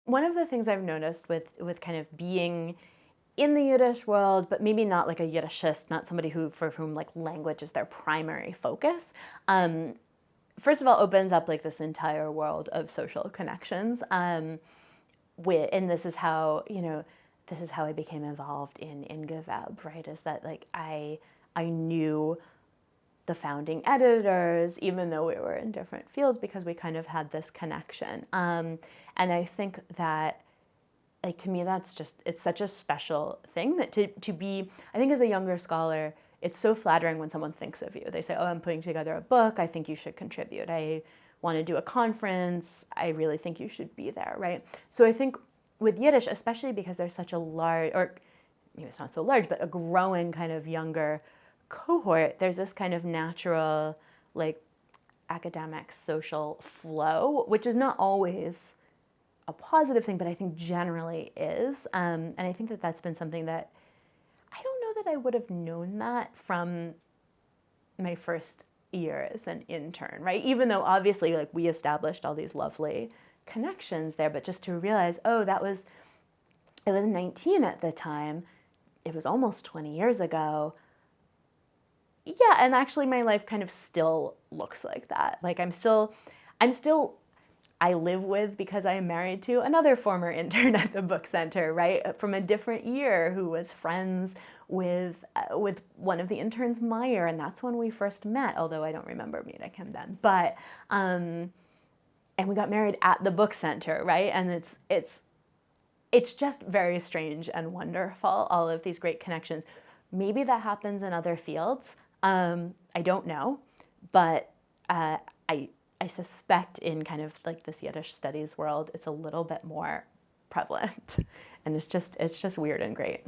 One of the things I've noticed with kind of being in the Yiddish world, but maybe not like a Yiddishist, not somebody who for whom like language is their primary focus. First of all, opens up like this entire world of social connections. And this is how this is how I became involved in Geveb, right? Is that like I knew the founding editors, even though we were in different fields, because we kind of had this connection. And I think that, like, to me, it's such a special thing that to be, I think as a younger scholar, it's so flattering when someone thinks of you. They say, oh, I'm putting together a book, I think you should contribute. I want to do a conference, I really think you should be there, right? So I think with Yiddish, especially because there's such a large, or maybe it's not so large, but a growing kind of younger cohort, there's this kind of natural, like, academic social flow, which is not always a positive thing, but I think generally is. And I think that that's been something that I don't know that I would have known that from my first year as an intern, right? Even though obviously like we established all these lovely connections there, but just to realize, oh, I was 19 at the time. It was almost 20 years ago. Yeah, and actually my life kind of still looks like that. Like I live with, because I am married to another former intern at the book center, right? From a different year, who was friends with one of the interns, Meyer, and that's when we first met, although I don't remember meeting him then. But, and we got married at the book center, right? And it's just very strange and wonderful, all of these great connections. Maybe that happens in other fields. I don't know, but I suspect in kind of like this Yiddish studies world, it's a little bit more prevalent, and it's just weird and great.